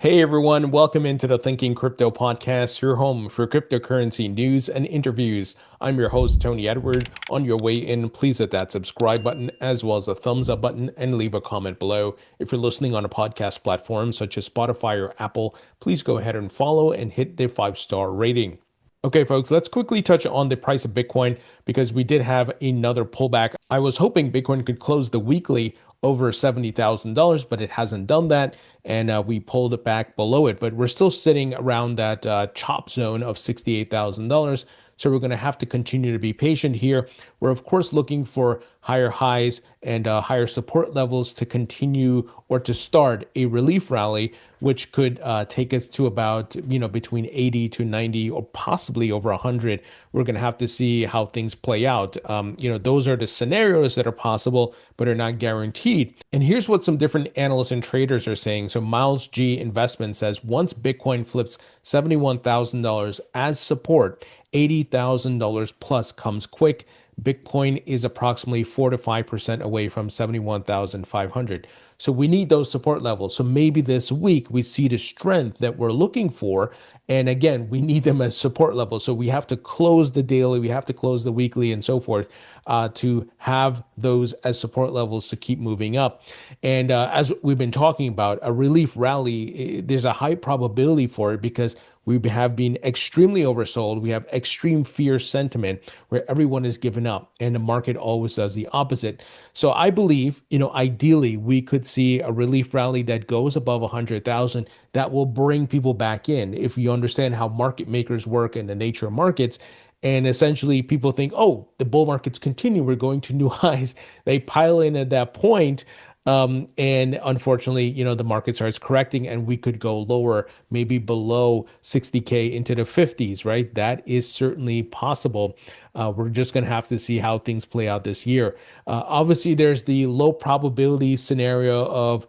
Hey everyone, welcome into the Thinking Crypto podcast, your home for cryptocurrency news and interviews. I'm your host, Tony Edward. On your way in, please hit that subscribe button as well as a thumbs up button and leave a comment below. If you're listening on a podcast platform such as Spotify or Apple, please go ahead and follow and hit the 5-star rating. Okay, folks, let's quickly touch on the price of Bitcoin because we did have another pullback. I was hoping Bitcoin could close the weekly over $70,000, but it hasn't done that. And we pulled it back below it, but we're still sitting around that chop zone of $68,000. So we're going to have to continue to be patient here. We're, of course, looking for higher highs and higher support levels to continue or to start a relief rally, which could take us to about, between 80 to 90 or possibly over 100. We're going to have to see how things play out. Those are the scenarios that are possible, but are not guaranteed. And here's what some different analysts and traders are saying. So Miles G Investment says once Bitcoin flips $71,000 as support, $80,000 plus comes quick. Bitcoin is approximately 4 to 5% away from 71,500. So we need those support levels. So maybe this week we see the strength that we're looking for. And again, we need them as support levels. So we have to close the daily, we have to close the weekly and so forth to have those as support levels to keep moving up. And as we've been talking about, a relief rally, there's a high probability for it because we have been extremely oversold. We have extreme fear sentiment where everyone is giving up and the market always does the opposite. So I believe, ideally we could see a relief rally that goes above 100,000 that will bring people back in. If you understand how market makers work and the nature of markets, and essentially people think, oh, the bull markets continue, we're going to new highs. They pile in at that point. And unfortunately, the market starts correcting and we could go lower, maybe below 60K into the 50s, right? That is certainly possible. We're just going to have to see how things play out this year. Obviously, there's the low probability scenario of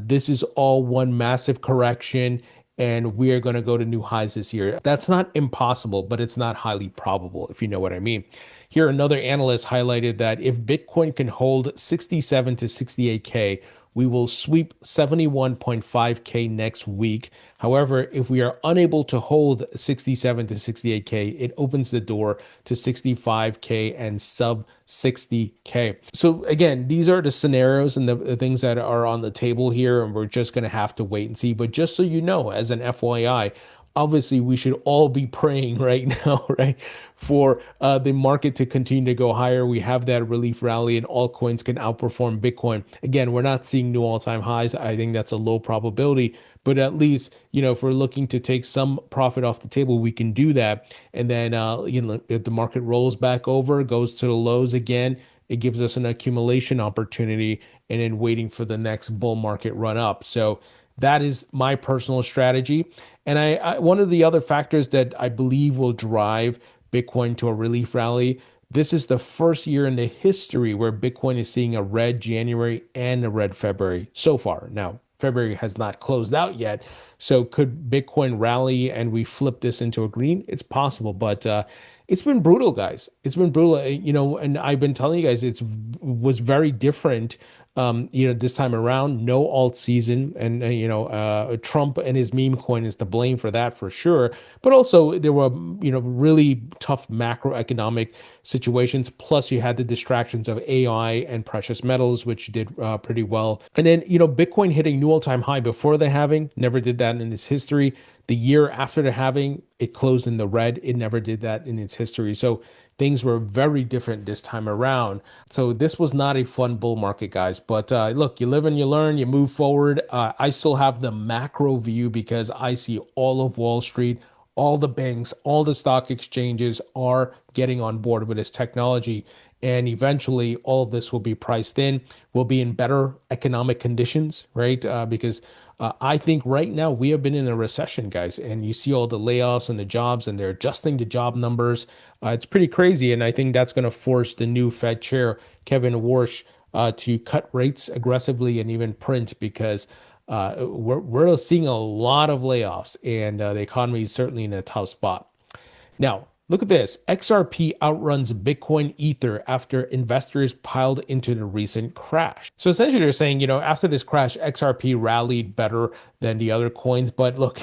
this is all one massive correction and we are going to go to new highs this year. That's not impossible, but it's not highly probable, if you know what I mean. Here, another analyst highlighted that if Bitcoin can hold 67 to 68K, we will sweep 71.5K next week. However, if we are unable to hold 67 to 68K, it opens the door to 65K and sub 60K. So again, these are the scenarios and the things that are on the table here, and we're just going to have to wait and see. But just so you know, as an FYI, obviously we should all be praying right now, right, for the market to continue to go higher. We have that relief rally and altcoins can outperform Bitcoin. Again, we're not seeing new all-time highs. I think that's a low probability, but at least, if we're looking to take some profit off the table, we can do that. And then, if the market rolls back over, goes to the lows again, it gives us an accumulation opportunity and then waiting for the next bull market run up. So that is my personal strategy. And one of the other factors that I believe will drive Bitcoin to a relief rally, this is the first year in the history where Bitcoin is seeing a red January and a red February so far. Now, February has not closed out yet. So could Bitcoin rally and we flip this into a green? It's possible, but it's been brutal, guys. It's been brutal, and I've been telling you guys it was very different. This time around, no alt season, and Trump and his meme coin is to blame for that for sure. But also there were really tough macroeconomic situations. Plus you had the distractions of AI and precious metals, which did pretty well. And then Bitcoin hitting new all-time high before the halving, never did that in its history. The year after the halving, it closed in the red. It never did that in its history. So things were very different this time around. So this was not a fun bull market, guys. But look, you live and you learn, you move forward. I still have the macro view because I see all of Wall Street, all the banks, all the stock exchanges are getting on board with this technology. And eventually all of this will be priced in. We'll be in better economic conditions, right? Because I think right now we have been in a recession, guys, and you see all the layoffs and the jobs, and they're adjusting the job numbers. It's pretty crazy, and I think that's going to force the new Fed chair, Kevin Warsh, to cut rates aggressively and even print because we're seeing a lot of layoffs, and the economy is certainly in a tough spot. Now, Look at this. XRP outruns Bitcoin Ether after investors piled into the recent crash. So essentially they're saying, after this crash, XRP rallied better than the other coins. But look,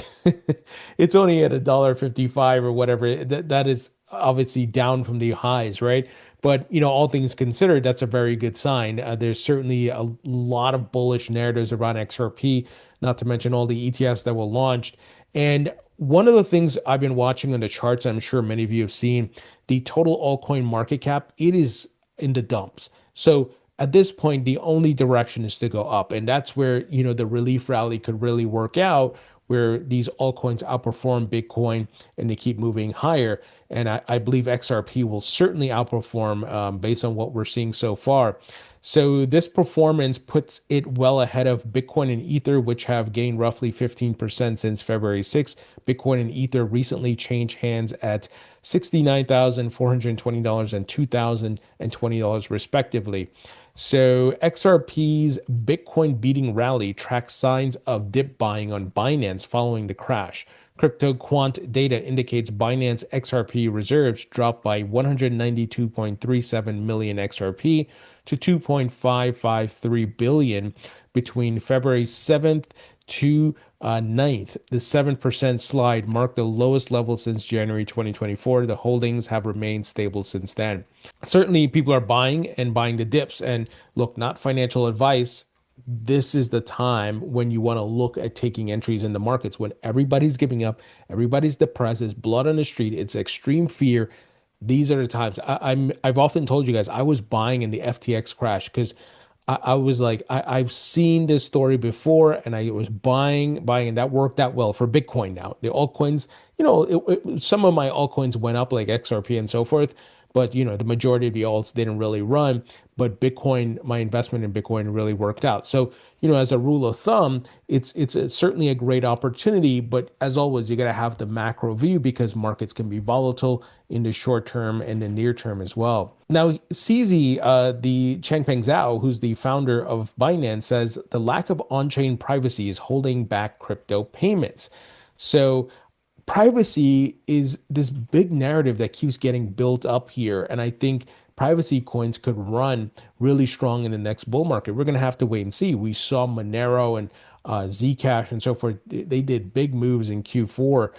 it's only at $1.55 or whatever. That is obviously down from the highs, right? But, all things considered, that's a very good sign. There's certainly a lot of bullish narratives around XRP, not to mention all the ETFs that were launched. And one of the things I've been watching on the charts, I'm sure many of you have seen, the total altcoin market cap, it is in the dumps. So at this point, the only direction is to go up. And that's where, the relief rally could really work out, where these altcoins outperform Bitcoin and they keep moving higher. And I believe XRP will certainly outperform based on what we're seeing so far. So this performance puts it well ahead of Bitcoin and Ether, which have gained roughly 15% since February 6th. Bitcoin and Ether recently changed hands at $69,420 and $2,020 respectively. So XRP's Bitcoin beating rally tracks signs of dip buying on Binance following the crash. Crypto quant data indicates Binance XRP reserves dropped by 192.37 million XRP to 2.553 billion between February 7th to 9th. The 7% slide marked the lowest level since January 2024. The holdings have remained stable since then. Certainly, people are buying and buying the dips. And look, not financial advice. This is the time when you want to look at taking entries in the markets when everybody's giving up, everybody's depressed, there's blood on the street, it's extreme fear. These are the times. I've often told you guys I was buying in the FTX crash because I was like, I've seen this story before and I was buying, and that worked out well for Bitcoin now. The altcoins, some of my altcoins went up like XRP and so forth, but the majority of the alts didn't really run. But Bitcoin, my investment in Bitcoin really worked out. So, as a rule of thumb, it's certainly a great opportunity. But as always, you got to have the macro view because markets can be volatile in the short term and the near term as well. Now, CZ, the Changpeng Zhao, who's the founder of Binance, says the lack of on-chain privacy is holding back crypto payments. So privacy is this big narrative that keeps getting built up here. And I think privacy coins could run really strong in the next bull market. We're going to have to wait and see. We saw Monero and Zcash and so forth. They did big moves in Q4,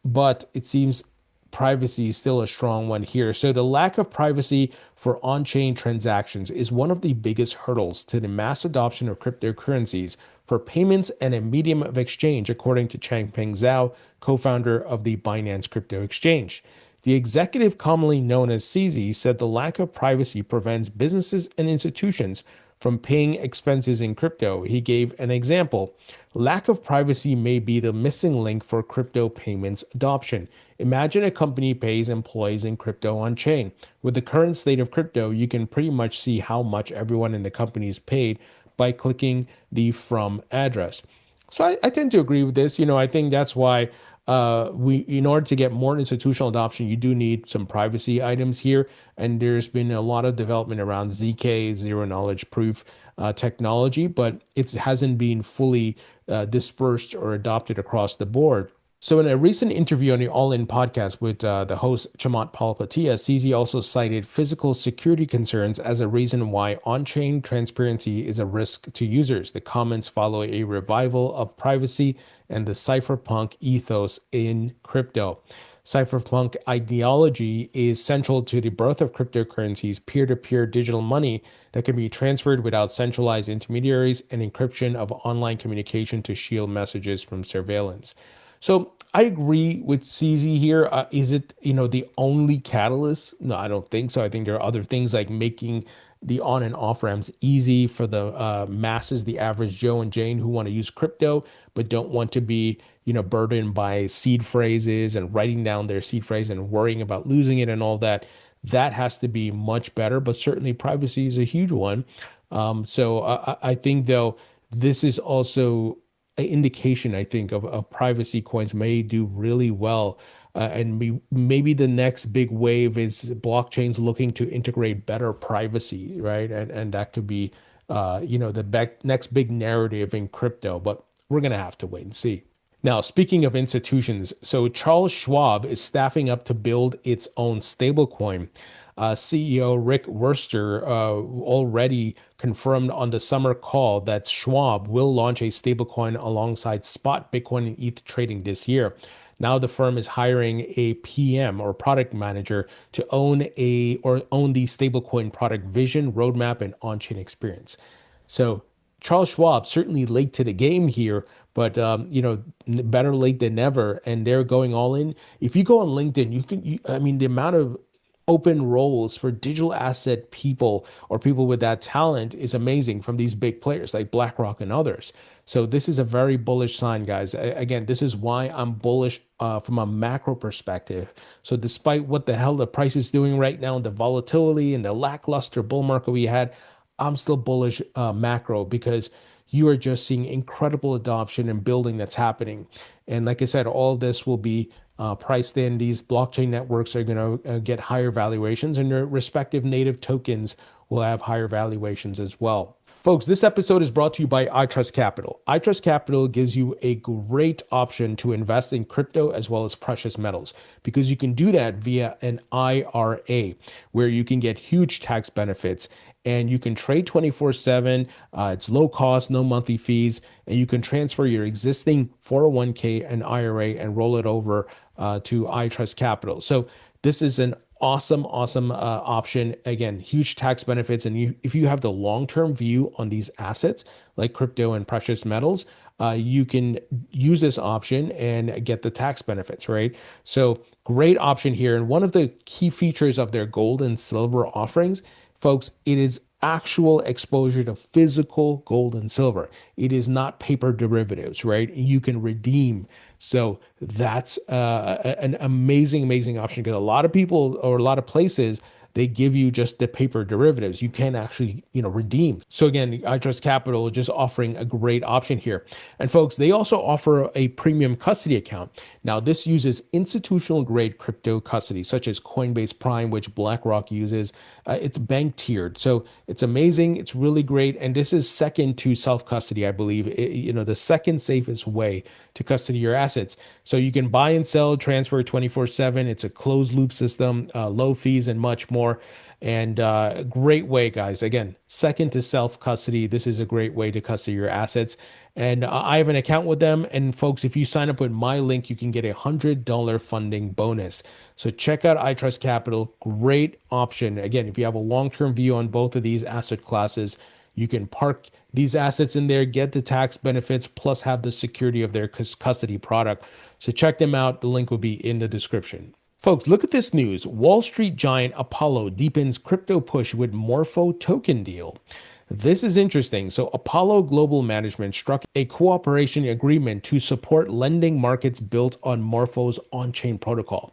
but it seems privacy is still a strong one here. So the lack of privacy for on-chain transactions is one of the biggest hurdles to the mass adoption of cryptocurrencies for payments and a medium of exchange, according to Changpeng Zhao, co-founder of the Binance Crypto Exchange. The executive, commonly known as CZ, said the lack of privacy prevents businesses and institutions from paying expenses in crypto. He gave an example. Lack of privacy may be the missing link for crypto payments adoption. Imagine a company pays employees in crypto on chain. With the current state of crypto, you can pretty much see how much everyone in the company is paid by clicking the from address. So I tend to agree with this. I think that's why in order to get more institutional adoption, you do need some privacy items here. And there's been a lot of development around ZK, zero knowledge proof technology, but it hasn't been fully dispersed or adopted across the board. So in a recent interview on the All In podcast with the host Chamath Palihapitiya, CZ also cited physical security concerns as a reason why on-chain transparency is a risk to users. The comments follow a revival of privacy and the cypherpunk ethos in crypto. Cypherpunk ideology is central to the birth of cryptocurrencies, peer-to-peer digital money that can be transferred without centralized intermediaries and encryption of online communication to shield messages from surveillance. So I agree with CZ here. Is it, the only catalyst? No, I don't think so. I think there are other things like making the on and off ramps easy for the masses, the average Joe and Jane who want to use crypto, but don't want to be, burdened by seed phrases and writing down their seed phrase and worrying about losing it and all that. That has to be much better, but certainly privacy is a huge one. So I think, though, this is also an indication, I think, of privacy coins may do really well. And maybe the next big wave is blockchains looking to integrate better privacy, right? And that could be, the next big narrative in crypto, but we're going to have to wait and see. Now, speaking of institutions, so Charles Schwab is staffing up to build its own stablecoin. CEO Rick Wurster already confirmed on the summer call that Schwab will launch a stablecoin alongside spot Bitcoin and ETH trading this year. Now the firm is hiring a PM or product manager to own the stablecoin product vision, roadmap, and on-chain experience. So Charles Schwab certainly late to the game here, but better late than never. And they're going all in. If you go on LinkedIn, I mean, the amount of open roles for digital asset people or people with that talent is amazing from these big players like BlackRock and others. So this is a very bullish sign, guys. Again, this is why I'm bullish from a macro perspective. So despite what the hell the price is doing right now, the volatility and the lackluster bull market we had, I'm still bullish macro because you are just seeing incredible adoption and building that's happening. And like I said, all of this will be priced in. These blockchain networks are going to get higher valuations, and their respective native tokens will have higher valuations as well. Folks, this episode is brought to you by iTrust Capital. iTrust Capital gives you a great option to invest in crypto as well as precious metals because you can do that via an IRA where you can get huge tax benefits and you can trade 24/7. It's low cost, no monthly fees, and you can transfer your existing 401k and IRA and roll it over to iTrust Capital. So this is an awesome option. Again, huge tax benefits. And if you have the long-term view on these assets like crypto and precious metals, you can use this option and get the tax benefits, right? So great option here. And one of the key features of their gold and silver offerings, folks, it is actual exposure to physical gold and silver. It is not paper derivatives, right? You can redeem. So that's an amazing option because a lot of people or a lot of places, they give you just the paper derivatives. You can actually, redeem. So again, iTrust Capital is just offering a great option here. And folks, they also offer a premium custody account. Now, this uses institutional grade crypto custody, such as Coinbase Prime, which BlackRock uses. It's bank tiered. So it's amazing. It's really great. And this is second to self-custody, I believe, the second safest way to custody your assets. So you can buy and sell, transfer 24/7. It's a closed loop system, low fees and much more. And great way, guys. Again, second to self custody. This is a great way to custody your assets. And I have an account with them. And folks, if you sign up with my link, you can get a $100 funding bonus. So check out iTrust Capital. Great option. Again, if you have a long-term view on both of these asset classes, you can park these assets in there, get the tax benefits, plus have the security of their custody product. So check them out. The link will be in the description. Folks, look at this news. Wall Street giant Apollo deepens crypto push with Morpho token deal. This is interesting. So Apollo Global Management struck a cooperation agreement to support lending markets built on Morpho's on-chain protocol.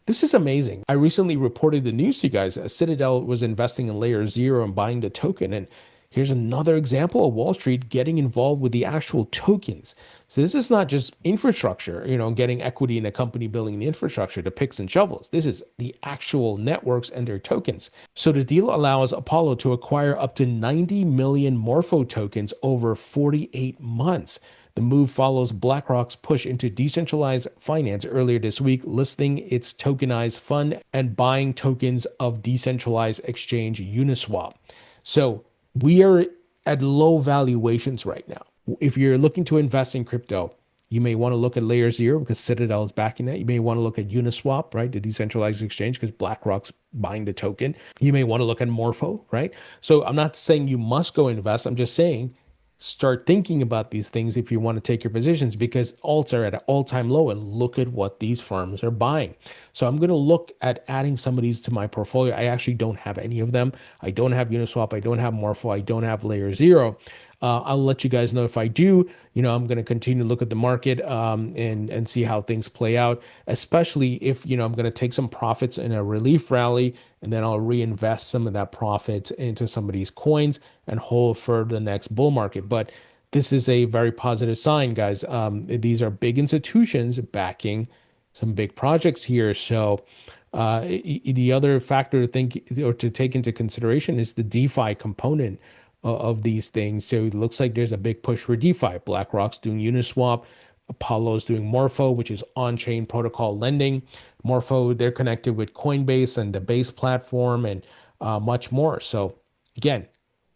This is amazing. I recently reported the news to you guys. Citadel was investing in Layer Zero and buying the token. And here's another example of Wall Street getting involved with the actual tokens. So this is not just infrastructure, getting equity in a company building the infrastructure, the picks and shovels. This is the actual networks and their tokens. So the deal allows Apollo to acquire up to 90 million Morpho tokens over 48 months. The move follows BlackRock's push into decentralized finance earlier this week, listing its tokenized fund and buying tokens of decentralized exchange Uniswap. So we are at low valuations right now. If you're looking to invest in crypto, you may want to look at Layer Zero because Citadel is backing that. You may want to look at Uniswap, right? The decentralized exchange because BlackRock's buying the token. You may want to look at Morpho, right? So I'm not saying you must go invest. I'm just saying start thinking about these things if you want to take your positions because alts are at an all-time low and look at what these firms are buying. So I'm going to look at adding some of these to my portfolio. I actually don't have any of them. I don't have Uniswap. I don't have Morpho. I don't have Layer Zero. I'll let you guys know if I do. I'm going to continue to look at the market and see how things play out, especially if, I'm going to take some profits in a relief rally and then I'll reinvest some of that profit into some of these coins and hold for the next bull market. But this is a very positive sign, guys. These are big institutions backing some big projects here. So the other factor to think or to take into consideration is the DeFi component of these things. So it looks like there's a big push for DeFi. BlackRock's doing Uniswap. Apollo's doing Morpho, which is on-chain protocol lending. Morpho, they're connected with Coinbase and the Base platform and much more. So again,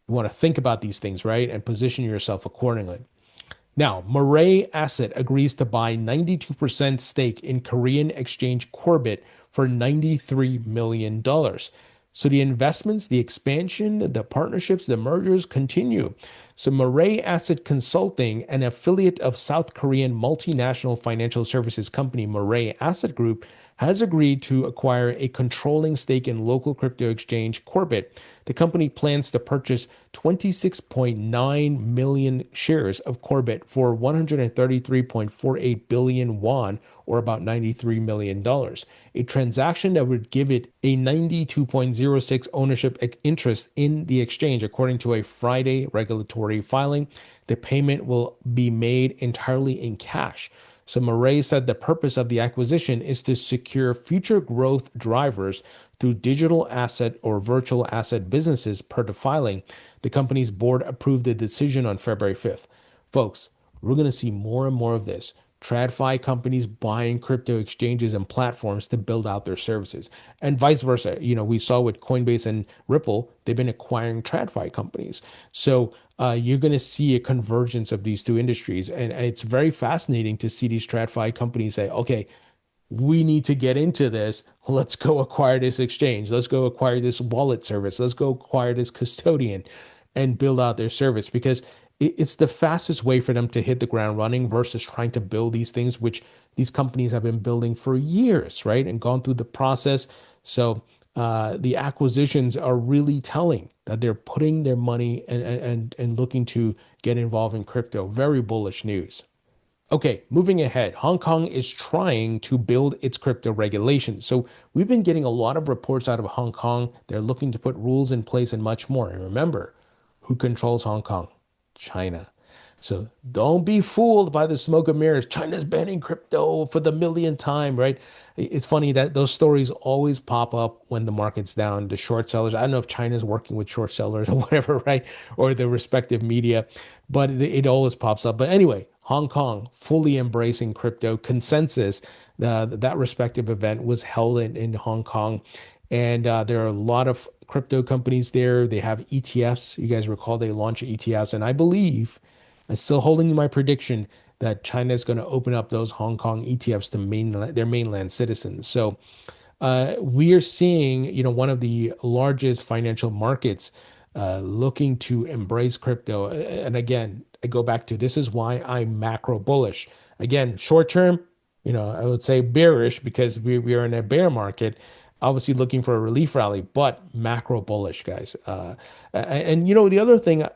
you want to think about these things, right? And position yourself accordingly. Now, Murray Asset agrees to buy 92% stake in Korean exchange Korbit for $93 million. So the investments, the expansion, the partnerships, the mergers continue. So Murray Asset Consulting, an affiliate of South Korean multinational financial services company Murray Asset Group, has agreed to acquire a controlling stake in local crypto exchange Korbit. The company plans to purchase 26.9 million shares of Korbit for 133.48 billion won, or about $93 million. A transaction that would give it a 92.06 ownership interest in the exchange, according to a Friday regulatory filing. The payment will be made entirely in cash. So Murray said the purpose of the acquisition is to secure future growth drivers through digital asset or virtual asset businesses per the filing. The company's board approved the decision on February 5th. Folks, we're going to see more and more of this. TradFi companies buying crypto exchanges and platforms to build out their services, and vice versa. We saw with Coinbase and Ripple, they've been acquiring TradFi companies. So you're going to see a convergence of these two industries, and it's very fascinating to see these TradFi companies say, okay, we need to get into this. Let's go acquire this exchange. Let's go acquire this wallet service. Let's go acquire this custodian and build out their service, because it's the fastest way for them to hit the ground running versus trying to build these things, which these companies have been building for years, right? And gone through the process. So the acquisitions are really telling that they're putting their money and looking to get involved in crypto. Very bullish news. Okay, moving ahead, Hong Kong is trying to build its crypto regulations. So we've been getting a lot of reports out of Hong Kong. They're looking to put rules in place and much more. And remember, who controls Hong Kong? China. So don't be fooled by the smoke and mirrors. China's banning crypto for the millionth time, right? It's funny that those stories always pop up when the market's down. The short sellers, I don't know if China's working with short sellers or whatever, right? Or the respective media, but it always pops up. But anyway, Hong Kong fully embracing crypto consensus. That respective event was held in Hong Kong. And there are a lot of crypto companies there. They have ETFs. You guys recall they launched ETFs. And I believe, I'm still holding my prediction that China is going to open up those Hong Kong ETFs to their mainland citizens. So we are seeing, one of the largest financial markets looking to embrace crypto. And again, I go back to, this is why I'm macro bullish. Again, short term, I would say bearish, because we are in a bear market, obviously looking for a relief rally, but macro bullish, guys. And the other thing,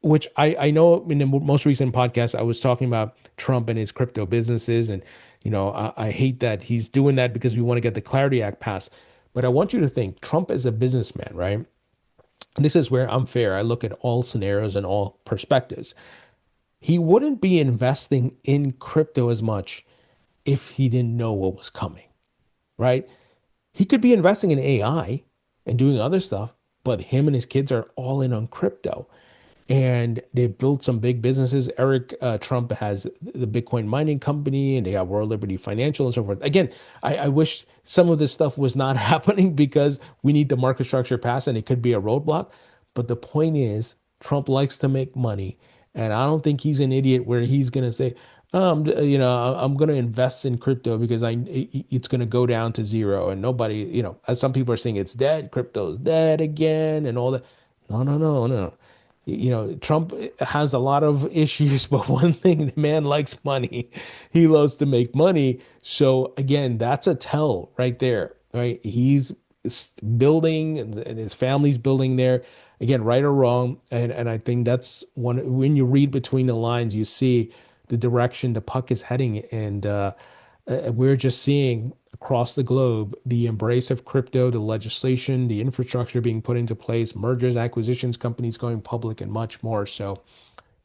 which I know in the most recent podcast, I was talking about Trump and his crypto businesses. And, I hate that he's doing that because we want to get the Clarity Act passed. But I want you to think Trump is a businessman, right? And this is where I'm fair. I look at all scenarios and all perspectives. He wouldn't be investing in crypto as much if he didn't know what was coming, right? He could be investing in AI and doing other stuff, but him and his kids are all in on crypto. And they've built some big businesses. Eric Trump has the Bitcoin mining company, and they have World Liberty Financial and so forth. Again, I wish some of this stuff was not happening, because we need the market structure passed and it could be a roadblock. But the point is, Trump likes to make money. And I don't think he's an idiot where he's going to say, I'm going to invest in crypto because it's going to go down to zero. And nobody, as some people are saying, it's dead, crypto's dead again and all that. No, no, no, no. Trump has a lot of issues, but one thing, the man likes money. He loves to make money. So again, that's a tell right there, right? He's building and his family's building there. Again, right or wrong. And I think that's one, when you read between the lines, you see the direction the puck is heading. And we're just seeing across the globe the embrace of crypto, the legislation, the infrastructure being put into place, mergers, acquisitions, companies going public, and much more. So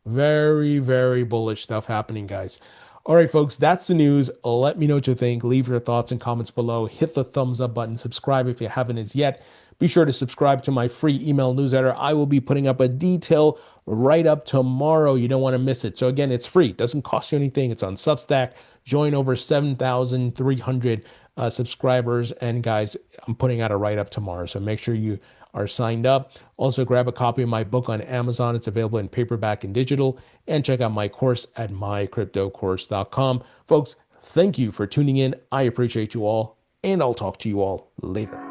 very, very bullish stuff happening, guys. All right, folks, that's the news. Let me know what you think. Leave your thoughts and comments below. Hit the thumbs up button. Subscribe if you haven't as yet. Be sure to subscribe to my free email newsletter. I will be putting up a detail right up tomorrow. You don't want to miss it. So again, it's free. It doesn't cost you anything. It's on Substack. Join over 7,300 subscribers. And guys, I'm putting out a write-up tomorrow. So make sure you are signed up. Also, grab a copy of my book on Amazon. It's available in paperback and digital. And check out my course at mycryptocourse.com. Folks, thank you for tuning in. I appreciate you all. And I'll talk to you all later.